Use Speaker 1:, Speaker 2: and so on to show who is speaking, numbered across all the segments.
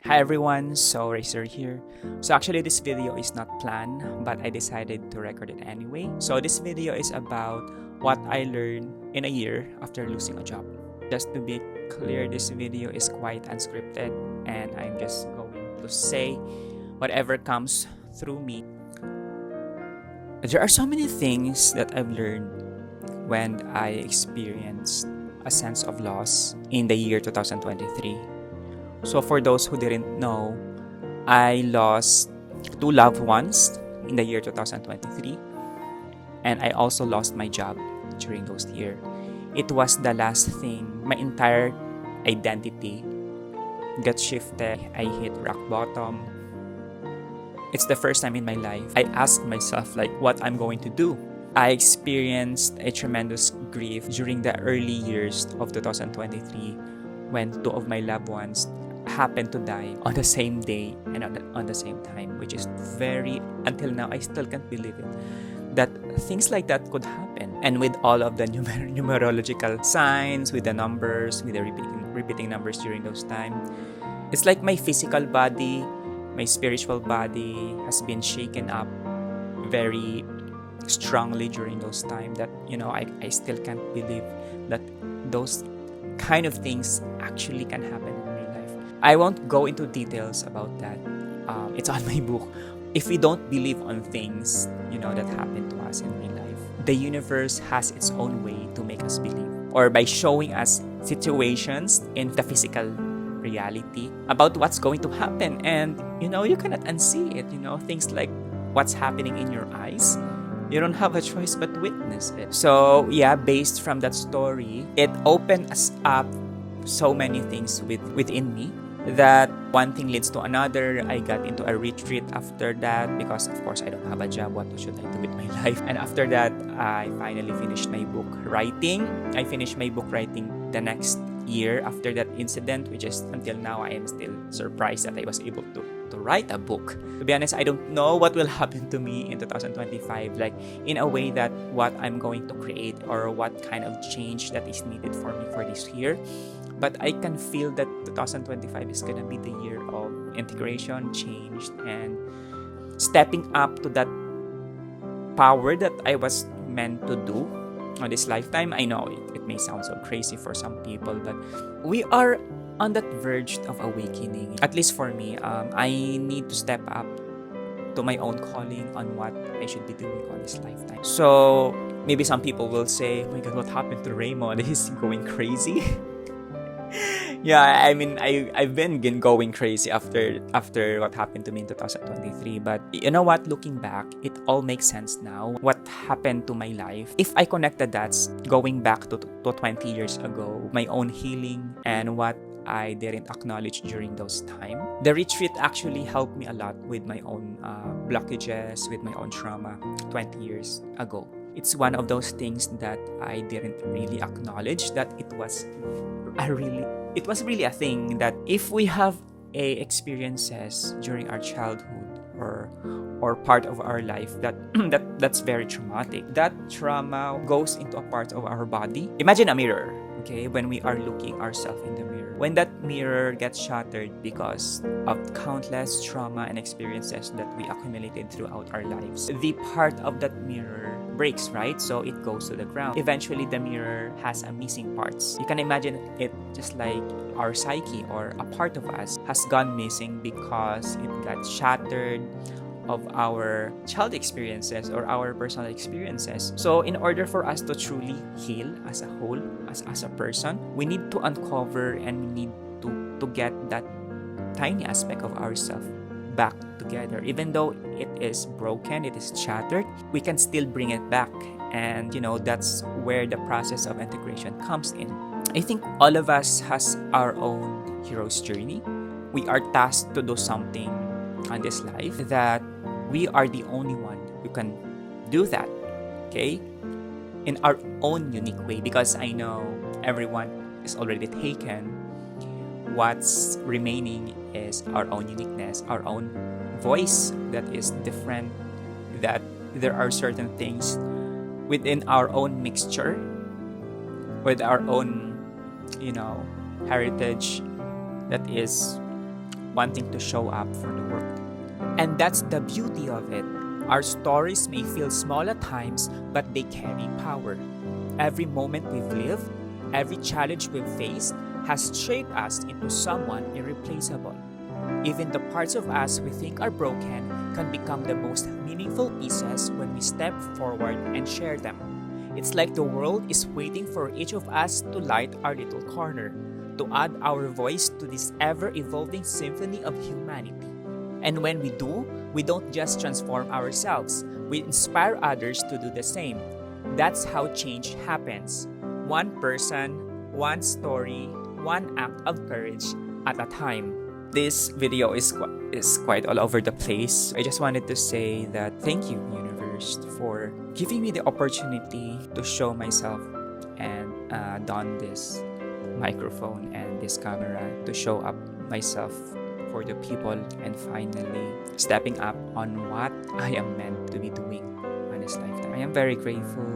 Speaker 1: Hi everyone, so Rayster here. So actually this video is not planned, but I decided to record it anyway. So this video is about what I learned in a year after losing a job. Just to be clear, this video is quite unscripted and I'm just going to say whatever comes through me. There are so many things that I've learned when I experienced a sense of loss in the year 2023. So for those who didn't know, I lost two loved ones in the year 2023, and I also lost my job during those years. It was the last thing. My entire identity got shifted. I hit rock bottom. It's the first time in my life I asked myself what I'm going to do. I experienced a tremendous grief during the early years of 2023 when two of my loved ones happened to die on the same day and on the same time, which is until now, I still can't believe it, that things like that could happen. And with all of the numerological signs, with the numbers, with the repeating numbers during those times, it's like my physical body, my spiritual body has been shaken up very strongly during those times that, I still can't believe that those kind of things actually can happen in real life. I won't go into details about that. It's on my book. If we don't believe on things, that happen to us in real life, the universe has its own way to make us believe, or by showing us situations in the physical reality about what's going to happen, and you cannot unsee it. Things like what's happening in your eyes, you don't have a choice but witness it. So yeah, based from that story, it opened us up so many things within me, that one thing leads to another. I got into a retreat after that because of course I don't have a job. What should I do with my life? And after that, I finally finished my book writing. I finished my book writing the next year after that incident, which is until now I am still surprised that I was able to write a book. To be honest, I don't know what will happen to me in 2025, in a way that what I'm going to create or what kind of change that is needed for me for this year. But I can feel that 2025 is gonna be the year of integration, change, and stepping up to that power that I was meant to do on this lifetime. I know it may sound so crazy for some people, but we are on that verge of awakening. At least for me, I need to step up to my own calling on what I should be doing on this lifetime. So maybe some people will say, oh my God, what happened to Raymond? He's going crazy. Yeah, I mean, I've been going crazy after what happened to me in 2023. But you know what? Looking back, it all makes sense now. What happened to my life? If I connect the dots, going back to 20 years ago, my own healing and what I didn't acknowledge during those time. The retreat actually helped me a lot with my own blockages, with my own trauma 20 years ago. It's one of those things that I didn't really acknowledge, that it was really a thing, that if we have experiences during our childhood or part of our life that's very traumatic, that trauma goes into a part of our body. Imagine a mirror, okay? When we are looking ourselves in the mirror, when that mirror gets shattered because of countless trauma and experiences that we accumulated throughout our lives, the part of that mirror breaks, right? So it goes to the ground. Eventually, the mirror has a missing parts. You can imagine it just like our psyche or a part of us has gone missing because it got shattered of our child experiences or our personal experiences. So in order for us to truly heal as a whole, as a person, we need to uncover and we need to get that tiny aspect of ourselves back together. Even though it is broken, it is shattered, we can still bring it back. And that's where the process of integration comes in. I think all of us has our own hero's journey. We are tasked to do something on this life that we are the only one who can do that, okay? In our own unique way, because I know everyone is already taken. What's remaining is our own uniqueness, our own voice that is different, that there are certain things within our own mixture, with our own, heritage that is wanting to show up for the world. And that's the beauty of it. Our stories may feel small at times, but they carry power. Every moment we've lived, every challenge we've faced, has shaped us into someone irreplaceable. Even the parts of us we think are broken can become the most meaningful pieces when we step forward and share them. It's like the world is waiting for each of us to light our little corner, to add our voice to this ever-evolving symphony of humanity. And when we do, we don't just transform ourselves, we inspire others to do the same. That's how change happens. One person, one story, one act of courage at a time. This video is quite all over the place. I just wanted to say that thank you, universe, for giving me the opportunity to show myself and don this microphone and this camera to show up myself for the people and finally stepping up on what I am meant to be doing on this lifetime. I am very grateful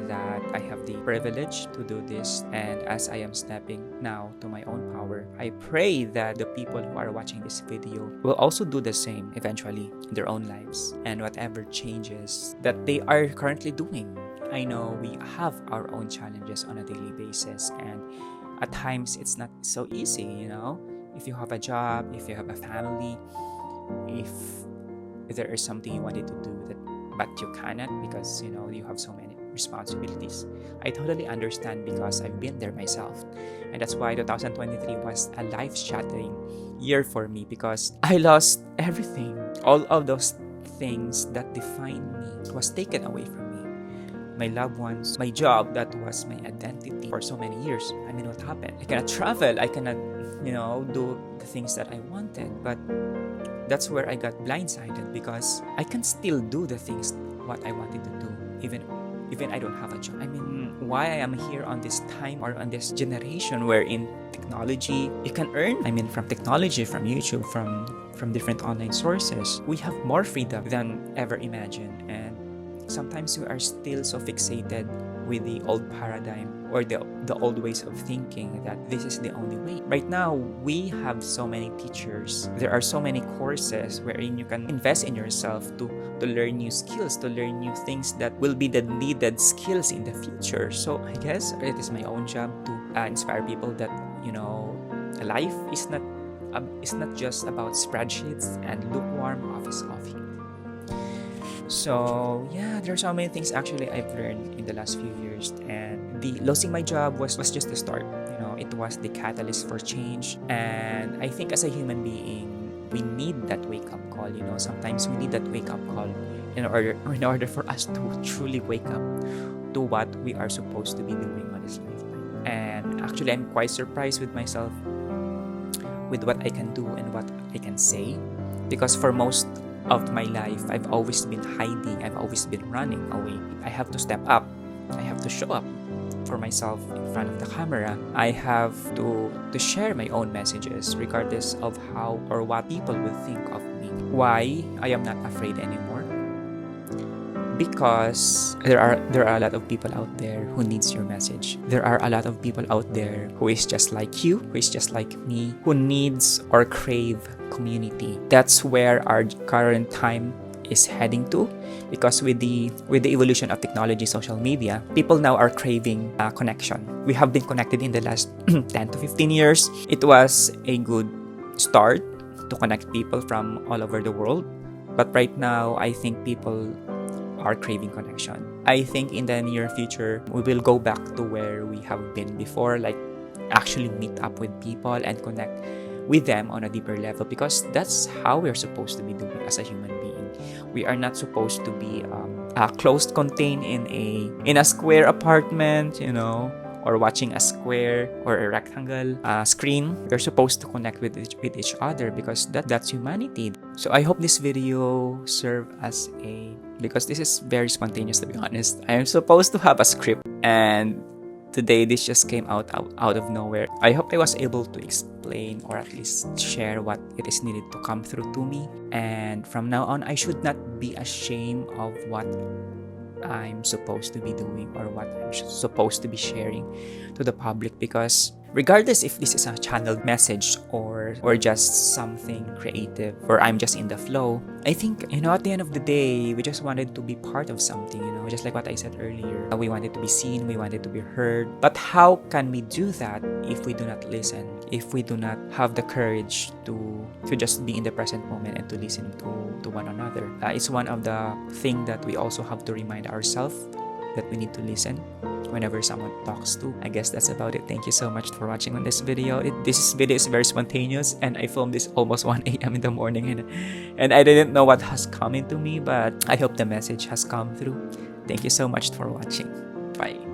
Speaker 1: that I have the privilege to do this, and as I am stepping now to my own power, I pray that the people who are watching this video will also do the same eventually in their own lives and whatever changes that they are currently doing. I know we have our own challenges on a daily basis, and at times it's not so easy, if you have a job, if you have a family, if there is something you wanted to do but you cannot because you have so many responsibilities. I totally understand because I've been there myself, and that's why 2023 was a life-shattering year for me because I lost everything. All of those things that defined me was taken away from me. My loved ones, my job, that was my identity for so many years. I mean, what happened? I cannot travel. I cannot, do the things that I wanted. But that's where I got blindsided because I can still do the things what I wanted to do, even I don't have a job. I mean, why I am here on this time or on this generation where in technology you can earn. I mean, from technology, from YouTube, from different online sources, we have more freedom than ever imagined. And sometimes we are still so fixated with the old paradigm or the old ways of thinking that this is the only way. Right now, we have so many teachers. There are so many courses wherein you can invest in yourself to learn new skills, to learn new things that will be the needed skills in the future. So I guess it is my own job to inspire people that, life is not just about spreadsheets and lukewarm office coffee. So yeah, there are so many things actually I've learned in the last few years, and the losing my job was just the start. It was the catalyst for change, and I think as a human being, we need that wake-up call. Sometimes we need that wake-up call in order for us to truly wake up to what we are supposed to be doing on this lifetime. And actually, I'm quite surprised with myself with what I can do and what I can say, because for most of my life, I've always been hiding. I've always been running away. I have to step up. I have to show up for myself in front of the camera. I have to share my own messages regardless of how or what people will think of me. Why I am not afraid anymore? Because there are a lot of people out there who needs your message. There are a lot of people out there who is just like you, who is just like me, who needs or crave community. That's where our current time is heading to, because with the evolution of technology, social media, people now are craving connection. We have been connected in the last 10 to 15 years. It was a good start to connect people from all over the world, but right now I think people are craving connection. I think in the near future we will go back to where we have been before, like actually meet up with people and connect with them on a deeper level, because that's how we're supposed to be doing as a human being. We are not supposed to be closed, contained in a square apartment, or watching a square or a rectangle screen. We're supposed to connect with each other, because that's humanity. So I hope this video serve as because this is very spontaneous, to be honest. I am supposed to have a script, and today this just came out of nowhere. I hope I was able to explain or at least share what it is needed to come through to me. And from now on, I should not be ashamed of what I'm supposed to be doing or what I'm supposed to be sharing to the public, because regardless if this is a channeled message or just something creative or I'm just in the flow, I think, at the end of the day, we just wanted to be part of something, just like what I said earlier. We wanted to be seen, we wanted to be heard. But how can we do that if we do not listen? If we do not have the courage to just be in the present moment and to listen to one another? It's one of the things that we also have to remind ourselves, that we need to listen whenever someone talks to. I guess that's about it. Thank you so much for watching on this video. This video is very spontaneous, and I filmed this almost 1 a.m. in the morning, and I didn't know what has come into me, but I hope the message has come through. Thank you so much for watching. Bye.